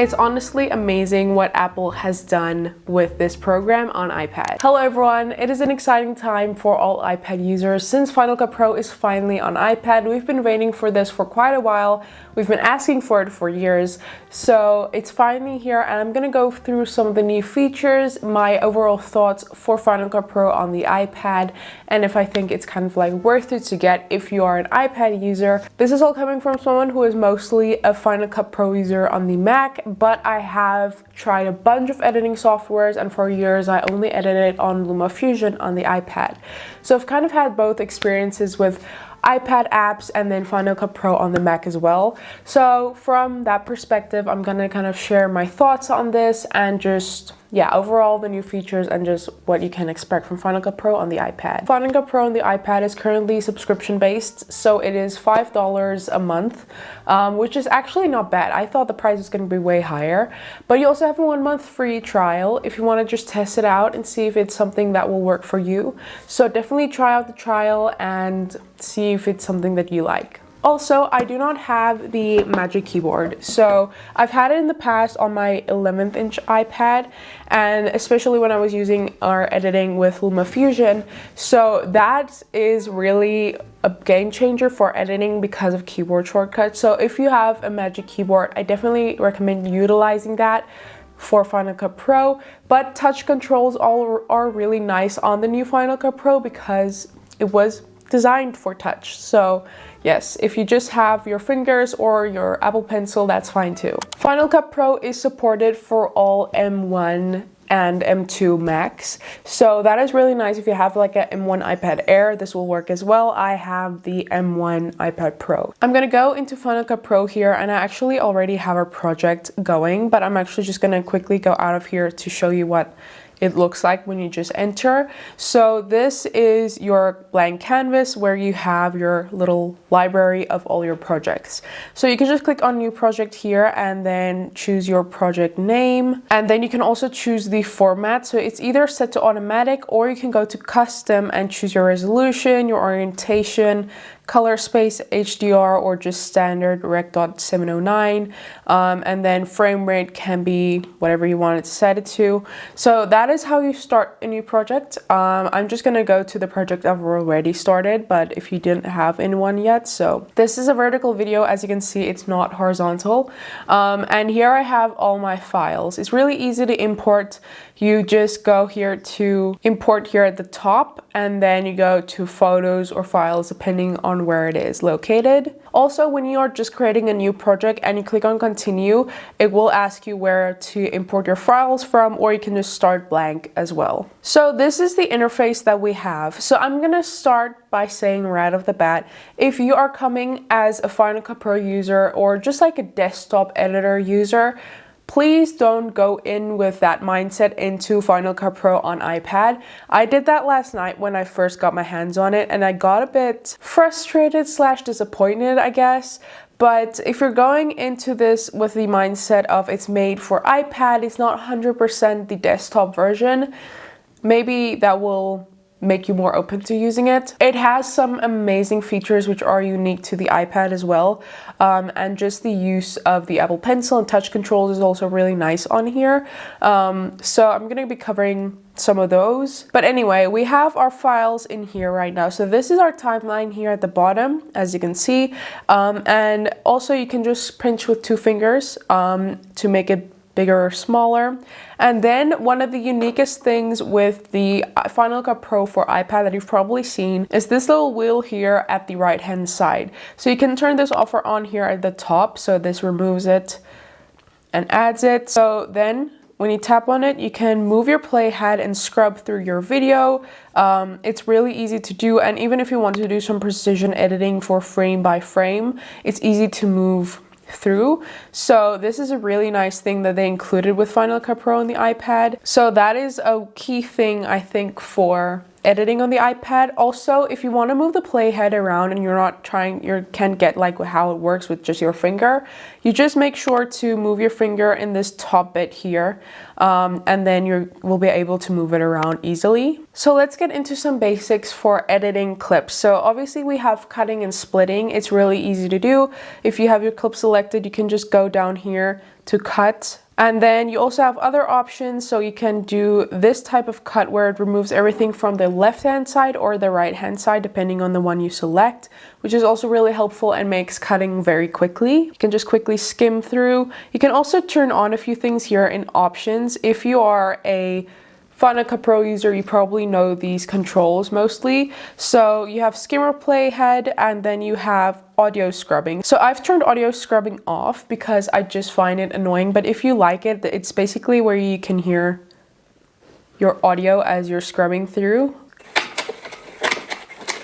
It's honestly amazing what Apple has done with this program on iPad. Hello everyone, it is an exciting time for all iPad users since Final Cut Pro is finally on iPad. We've been waiting for this for quite a while. We've been asking for it for years, so it's finally here, and I'm gonna go through some of the new features, my overall thoughts for Final Cut Pro on the iPad, and if I think it's kind of like worth it to get if you are an iPad user. This is all coming from someone who is mostly a Final Cut Pro user on the Mac, but I have tried a bunch of editing softwares, and for years I only edited on LumaFusion on the iPad. So I've kind of had both experiences with iPad apps and then Final Cut Pro on the Mac as well. So from that perspective, I'm gonna kind of share my thoughts on this and just, yeah, overall the new features and just what you can expect from Final Cut Pro on the iPad. Final Cut Pro on the iPad is currently subscription based, so it is $5 a month, which is actually not bad. I thought the price was going to be way higher, but you also have a 1 month free trial if you want to just test it out and see if it's something that will work for you. So definitely try out the trial and see if it's something that you like. Also, I do not have the Magic Keyboard, so I've had it in the past on my 11th inch iPad, and especially when I was using our editing with LumaFusion, so that is really a game changer for editing because of keyboard shortcuts. So if you have a Magic Keyboard, I definitely recommend utilizing that for Final Cut Pro, but touch controls are really nice on the new Final Cut Pro because it was designed for touch. So yes, if you just have your fingers or your Apple Pencil, that's fine too. Final Cut Pro is supported for all M1 and M2 Macs, so that is really nice. If you have like a M1 iPad Air, this will work as well. I have the M1 iPad Pro. I'm gonna go into Final Cut Pro here, and I actually already have a project going, but I'm actually just gonna quickly go out of here to show you what it looks like when you just enter. So this is your blank canvas where you have your little library of all your projects. So you can just click on new project here and then choose your project name. And then you can also choose the format. So it's either set to automatic, or you can go to custom and choose your resolution, your orientation, color space, HDR, or just standard Rec.709, and then frame rate can be whatever you want it set it to. So that is how you start a new project. I'm just gonna go to the project I've already started, but if you didn't have anyone yet, so this is a vertical video. As you can see, it's not horizontal, and here I have all my files. It's really easy to import. You just go here to import here at the top, and then you go to photos or files depending on where it is located. Also, when you are just creating a new project and you click on continue, it will ask you where to import your files from, or you can just start blank as well. So this is the interface that we have. So I'm gonna start by saying right off the bat, if you are coming as a Final Cut Pro user or just like a desktop editor user, please don't go in with that mindset into Final Cut Pro on iPad. I did that last night when I first got my hands on it, and I got a bit frustrated / disappointed, I guess. But if you're going into this with the mindset of it's made for iPad, it's not 100% the desktop version, maybe that will make you more open to using it. It has some amazing features which are unique to the iPad as well, and just the use of the Apple Pencil and touch controls is also really nice on here. So I'm gonna be covering some of those. But anyway, we have our files in here right now. So this is our timeline here at the bottom, as you can see, and also you can just pinch with 2 fingers to make it bigger or smaller. And then one of the uniquest things with the Final Cut Pro for iPad that you've probably seen is this little wheel here at the right hand side. So you can turn this off or on here at the top. So this removes it and adds it. So then when you tap on it, you can move your playhead and scrub through your video. It's really easy to do, and even if you want to do some precision editing for frame by frame, it's easy to move through. So this is a really nice thing that they included with Final Cut Pro on the iPad. So that is a key thing, I think, for editing on the iPad. Also, if you want to move the playhead around and you can't get like how it works with just your finger, you just make sure to move your finger in this top bit here, and then you will be able to move it around easily. So let's get into some basics for editing clips. So obviously we have cutting and splitting. It's really easy to do. If you have your clip selected, you can just go down here to cut. And then you also have other options, so you can do this type of cut where it removes everything from the left-hand side or the right-hand side, depending on the one you select, which is also really helpful and makes cutting very quickly. You can just quickly skim through. You can also turn on a few things here in options. If you are a Final Cut Pro user, you probably know these controls mostly. So you have skimmer playhead, and then you have audio scrubbing. So I've turned audio scrubbing off because I just find it annoying, but if you like it, it's basically where you can hear your audio as you're scrubbing through.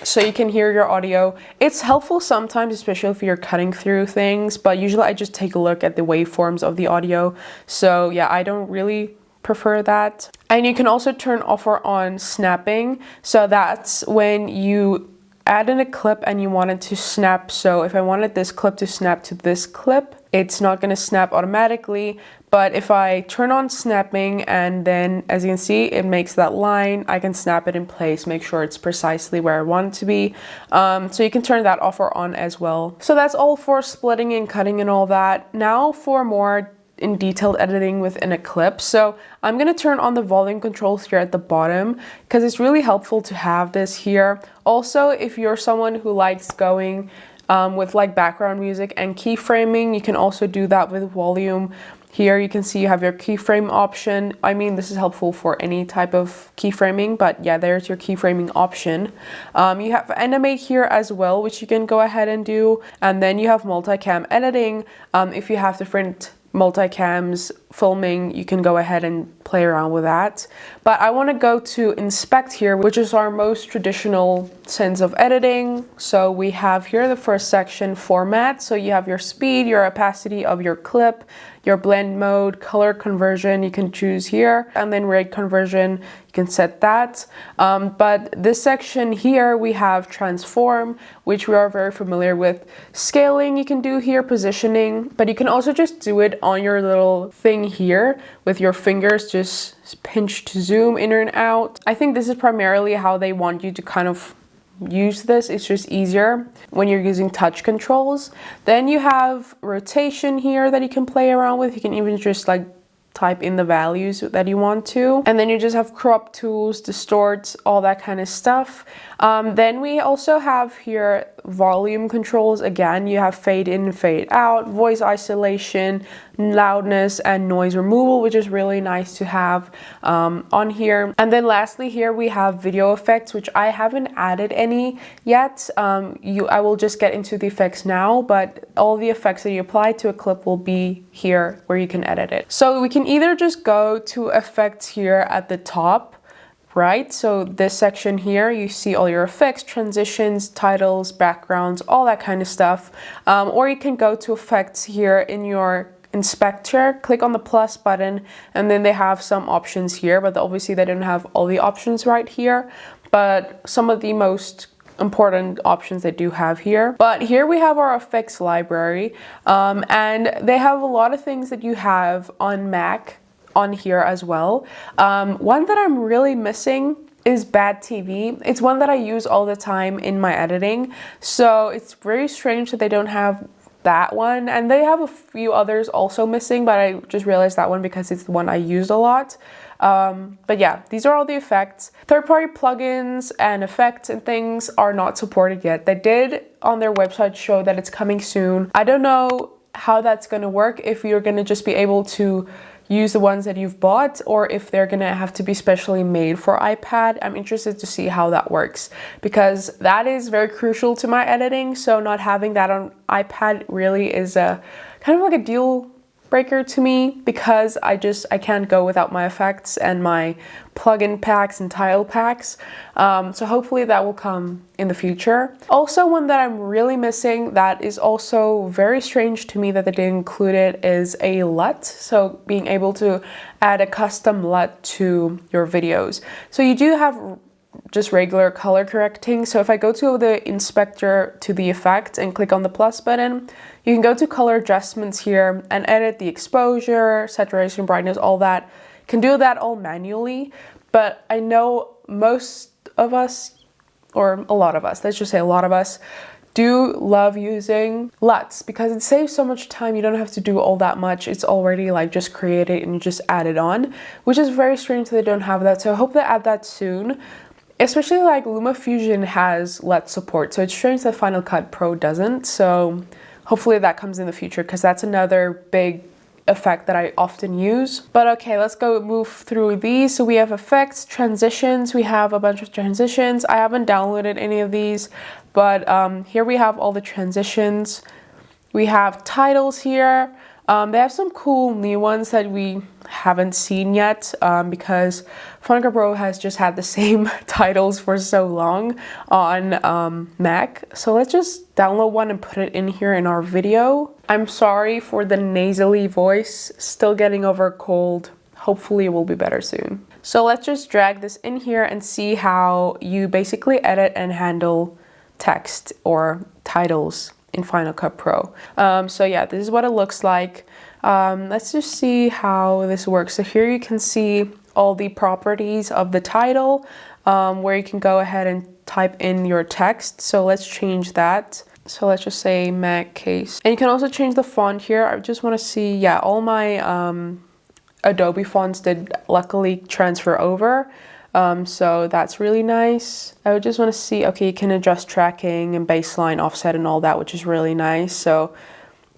So you can hear your audio. It's helpful sometimes, especially if you're cutting through things, but usually I just take a look at the waveforms of the audio. So yeah, I don't really prefer that. And you can also turn off or on snapping. So that's when you add in a clip and you want it to snap. So if I wanted this clip to snap to this clip, it's not going to snap automatically. But if I turn on snapping, and then as you can see, it makes that line, I can snap it in place, make sure it's precisely where I want it to be. So you can turn that off or on as well. So that's all for splitting and cutting and all that. Now for more in detailed editing within a clip. So I'm going to turn on the volume controls here at the bottom because it's really helpful to have this here. Also, if you're someone who likes going with like background music and keyframing, you can also do that with volume. Here you can see you have your keyframe option. I mean, this is helpful for any type of keyframing, but yeah, there's your keyframing option. You have animate here as well, which you can go ahead and do. And then you have multicam editing. If you have different multicams filming, you can go ahead and play around with that. But I want to go to inspect here, which is our most traditional sense of editing. So we have here the first section, format. So you have your speed, your opacity of your clip, your blend mode, color conversion, you can choose here, and then rate conversion, you can set that. But this section here, we have transform, which we are very familiar with. Scaling, you can do here, positioning, but you can also just do it on your little thing here with your fingers, just pinch to zoom in and out. I think this is primarily how they want you to kind of use this. It's just easier when you're using touch controls. Then you have rotation here that you can play around with. You can even just like type in the values that you want to. And then you just have crop tools, distort, all that kind of stuff. Then we also have here volume controls. Again, you have fade in and fade out, voice isolation, loudness, and noise removal, which is really nice to have on here. And then lastly here we have video effects, which I haven't added any yet. I will just get into the effects now, but all the effects that you apply to a clip will be here where you can edit it. So we can either just go to effects here at the top, right? So this section here, you see all your effects, transitions, titles, backgrounds, all that kind of stuff. Or you can go to effects here in your inspector, click on the plus button, and then they have some options here, but obviously they don't have all the options right here, but some of the most important options they do have here. But here we have our effects library, and they have a lot of things that you have on Mac on here as well. One that I'm really missing is bad TV. It's one that I use all the time in my editing, so it's very strange that they don't have that one, and they have a few others also missing, but I just realized that one because it's the one I used a lot. But yeah, these are all the effects. Third-party plugins and effects and things are not supported yet. They did on their website show that it's coming soon. I don't know how that's going to work, if you're going to just be able to use the ones that you've bought, or if they're gonna have to be specially made for iPad. I'm interested to see how that works, because that is very crucial to my editing. So not having that on iPad really is a kind of like a deal breaker to me, because I can't go without my effects and my plugin packs and tile packs. So hopefully that will come in the future. Also, one that I'm really missing that is also very strange to me that they didn't include it is a LUT. So being able to add a custom LUT to your videos. So you do have just regular color correcting. So if I go to the inspector to the effect and click on the plus button, you can go to color adjustments here and edit the exposure, saturation, brightness, all that. You can do that all manually, but I know most of us, or a lot of us, let's just say a lot of us, do love using LUTs because it saves so much time. You don't have to do all that much. It's already like just created and you just add it on, which is very strange that they don't have that. So I hope they add that soon. Especially like LumaFusion has LUT support, so it's strange that Final Cut Pro doesn't. So hopefully that comes in the future because that's another big effect that I often use. But okay, let's go move through these. So we have effects, transitions. We have a bunch of transitions. I haven't downloaded any of these, but here we have all the transitions. We have titles here. They have some cool new ones that we haven't seen yet because Final Cut Pro has just had the same titles for so long on Mac. So let's just download one and put it in here in our video. I'm sorry for the nasally voice, still getting over a cold. Hopefully it will be better soon. So let's just drag this in here and see how you basically edit and handle text or titles in Final Cut Pro. So yeah, this is what it looks like. Let's just see how this works. So here you can see all the properties of the title, where you can go ahead and type in your text. So let's change that. So let's just say Mac case. And you can also change the font here. I just want to see, yeah, all my Adobe fonts did luckily transfer over. So that's really nice. I would just want to see, okay, you can adjust tracking and baseline offset and all that, which is really nice. So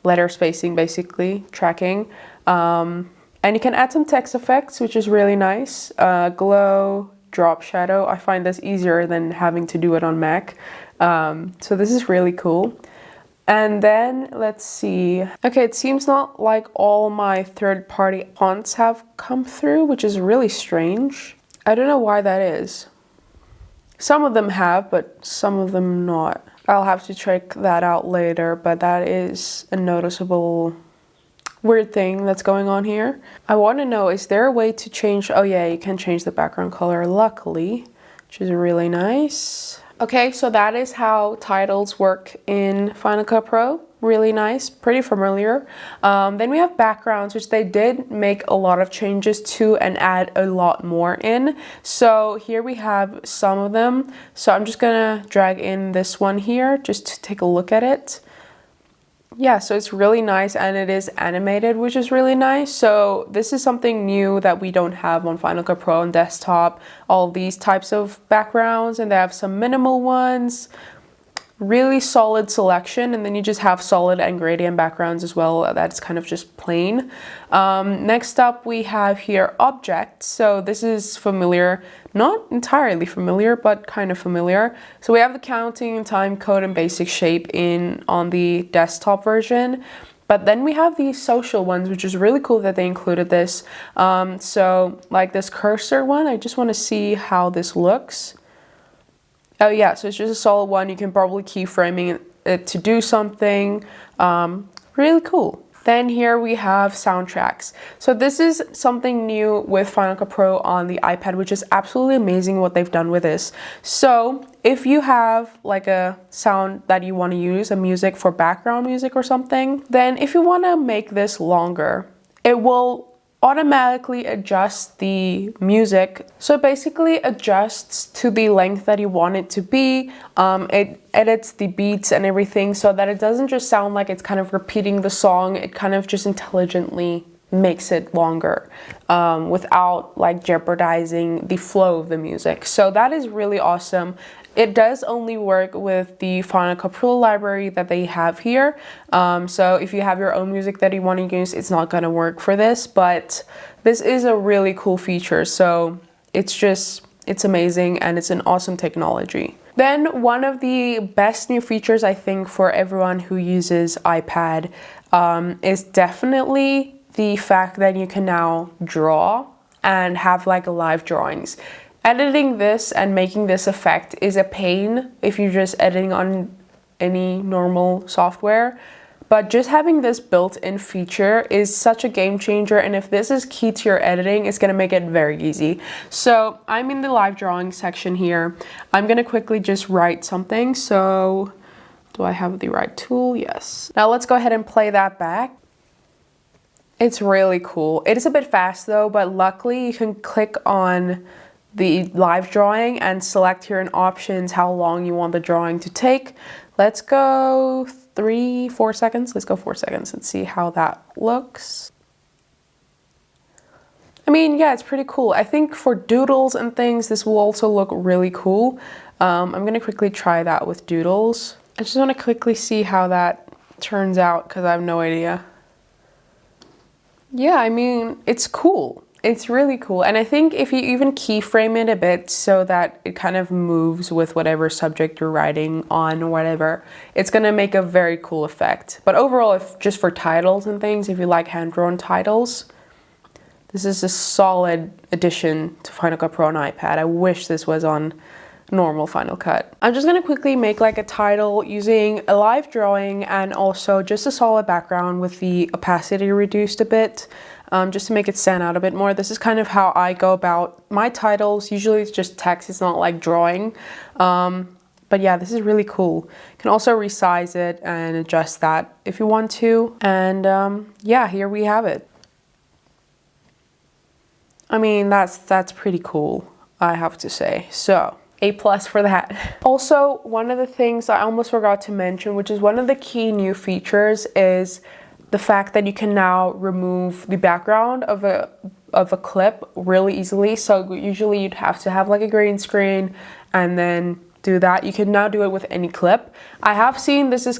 letter spacing, basically, tracking. And you can add some text effects, which is really nice. Glow, drop shadow. I find this easier than having to do it on Mac. So this is really cool. And then let's see. Okay, it seems not like all my third-party fonts have come through, which is really strange. I don't know why that is. Some of them have, but some of them not. I'll have to check that out later, but that is a noticeable weird thing that's going on here. I want to know, is there a way to change? Oh yeah, you can change the background color, luckily, which is really nice. Okay, so that is how titles work in Final Cut Pro. Really nice, pretty familiar. Then we have backgrounds, which they did make a lot of changes to and add a lot more in. So here we have some of them. So I'm just gonna drag in this one here just to take a look at it. Yeah, so it's really nice and it is animated, which is really nice. So this is something new that we don't have on Final Cut Pro on desktop. All these types of backgrounds, and they have some minimal ones. Really solid selection, and then you just have solid and gradient backgrounds as well. That's kind of just plain. Next up we have here objects. So this is familiar, not entirely familiar, but kind of familiar. So we have the counting, time code, and basic shape on the desktop version. But then we have these social ones, which is really cool that they included this. So like this cursor one, I just want to see how this looks. Oh yeah, so it's just a solid one. You can probably keyframing it to do something. Really cool. Then here we have soundtracks. So this is something new with Final Cut Pro on the iPad, which is absolutely amazing what they've done with this. So if you have like a sound that you want to use, a music for background music or something, then if you want to make this longer, it will automatically adjust the music. So it basically adjusts to the length that you want it to be. It edits the beats and everything so that it doesn't just sound like it's kind of repeating the song. It kind of just intelligently makes it longer without like jeopardizing the flow of the music. So that is really awesome. It does only work with the Final Cut Pro library that they have here. So if you have your own music that you want to use, it's not going to work for this, but this is a really cool feature. So it's amazing and it's an awesome technology. Then one of the best new features, I think, for everyone who uses iPad is definitely the fact that you can now draw and have like live drawings. Editing this and making this effect is a pain if you're just editing on any normal software, But just having this built-in feature is such a game changer, and if this is key to your editing, it's gonna make it very easy. So I'm in the live drawing section here. I'm gonna quickly just write something. So do I have the right tool? Yes. Now let's go ahead and play that back. It's really cool. It is a bit fast though, but luckily you can click on the live drawing and select here in options how long you want the drawing to take. Let's go 4 seconds. Let's go 4 seconds and see how that looks. I mean, yeah, it's pretty cool. I think for doodles and things, this will also look really cool. I'm gonna quickly try that with doodles. I just wanna quickly see how that turns out because I have no idea. Yeah, I mean, it's cool. It's really cool. And I think if you even keyframe it a bit so that it kind of moves with whatever subject you're writing on or whatever, it's gonna make a very cool effect. But overall, if just for titles and things, if you like hand-drawn titles, this is a solid addition to Final Cut Pro on iPad. I wish this was on normal Final Cut. I'm just gonna quickly make like a title using a live drawing and also just a solid background with the opacity reduced a bit, just to make it stand out a bit more. This is kind of how I go about my titles. Usually it's just text, it's not like drawing. But yeah, this is really cool. You can also resize it and adjust that if you want to. And yeah, here we have it. I mean, that's pretty cool, I have to say. So A+ for that. Also, one of the things I almost forgot to mention, which is one of the key new features, is the fact that you can now remove the background of a clip really easily. So usually you'd have to have like a green screen and then do that. You can now do it with any clip. I have seen this is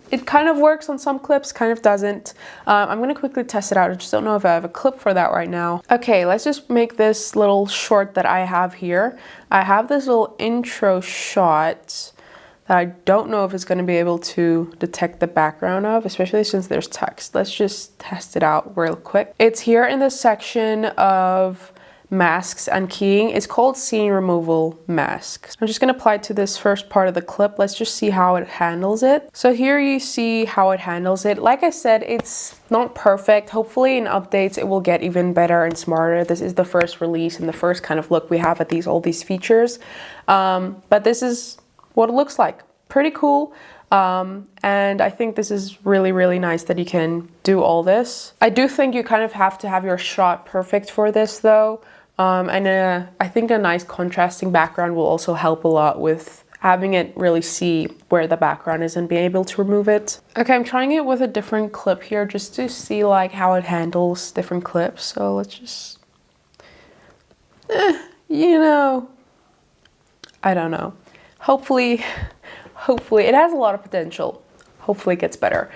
it kind of works on some clips, kind of doesn't. I'm gonna quickly test it out. I just don't know if I have a clip for that right now. Okay, let's just make this little short that I have here. I have this little intro shot that I don't know if it's gonna be able to detect the background of, especially since there's text. Let's just test it out real quick. It's here in the section of masks and keying. It's called scene removal masks. I'm just going to apply it to this first part of the clip. Let's just see how it handles it. So here you see how it handles it. Like I said, it's not perfect. Hopefully in updates it will get even better and smarter. This is the first release and the first kind of look we have at all these features. But this is what it looks like. Pretty cool. And I think this is really, really nice that you can do all this. I do think you kind of have to have your shot perfect for this though. I think a nice contrasting background will also help a lot with having it really see where the background is and being able to remove it. Okay, I'm trying it with a different clip here just to see like how it handles different clips. So let's just, you know, I don't know. Hopefully it has a lot of potential. Hopefully it gets better.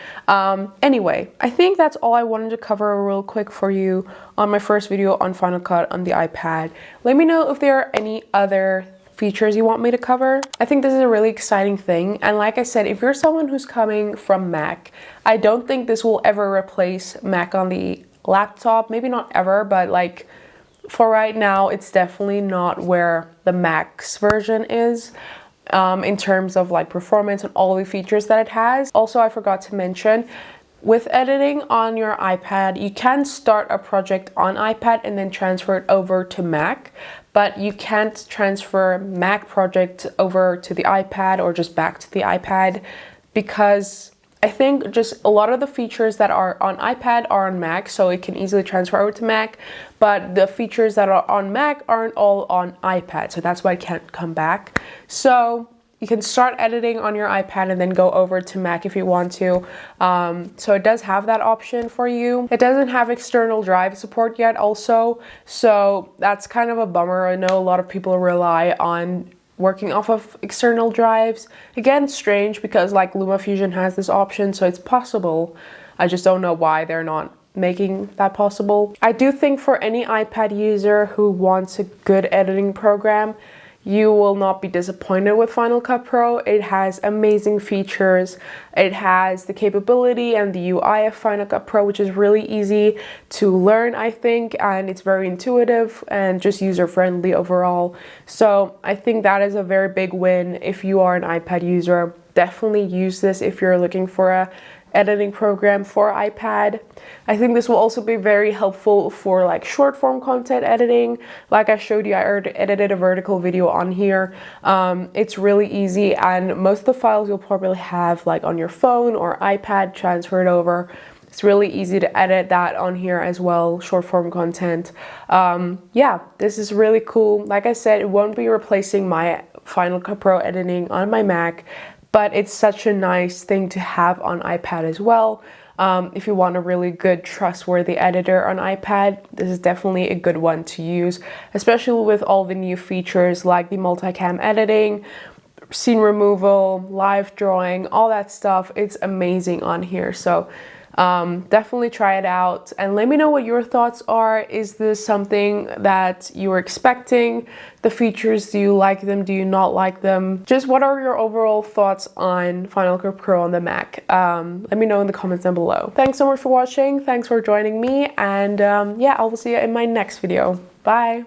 Anyway, I think that's all I wanted to cover real quick for you on my first video on Final Cut on the iPad. Let me know if there are any other features you want me to cover. I think this is a really exciting thing. And like I said, if you're someone who's coming from Mac, I don't think this will ever replace Mac on the laptop. Maybe not ever, but like for right now, it's definitely not where the Mac's version is. In terms of like performance and all the features that it has. Also, I forgot to mention, with editing on your iPad, you can start a project on iPad and then transfer it over to Mac, but you can't transfer Mac project over to the iPad or just back to the iPad, because I think just a lot of the features that are on iPad are on Mac, so it can easily transfer over to Mac, but the features that are on Mac aren't all on iPad, so that's why it can't come back. So you can start editing on your iPad and then go over to Mac if you want to. So it does have that option for you. It doesn't have external drive support yet also, so that's kind of a bummer. I know a lot of people rely on working off of external drives. Again, strange because like LumaFusion has this option, so it's possible. I just don't know why they're not making that possible. I do think for any iPad user who wants a good editing program, you will not be disappointed with Final Cut Pro. It has amazing features. It has the capability and the UI of Final Cut Pro, which is really easy to learn, I think, and it's very intuitive and just user-friendly overall. So I think that is a very big win if you are an iPad user. definitely use this if you're looking for a editing program for iPad. I think this will also be very helpful for like short form content editing. Like I showed you, I edited a vertical video on here. It's really easy, and most of the files you'll probably have like on your phone or iPad transferred over. It's really easy to edit that on here as well, short form content. Yeah, this is really cool. Like I said, it won't be replacing my Final Cut Pro editing on my Mac, but it's such a nice thing to have on iPad as well. If you want a really good, trustworthy editor on iPad, this is definitely a good one to use, especially with all the new features like the multicam editing, scene removal, live drawing, all that stuff. It's amazing on here. So definitely try it out and let me know what your thoughts are. Is this something that you were expecting? The features, do you like them? Do you not like them? Just what are your overall thoughts on Final Cut Pro on the Mac? Let me know in the comments down below. Thanks so much for watching. Thanks for joining me, and yeah, I will see you in my next video. Bye.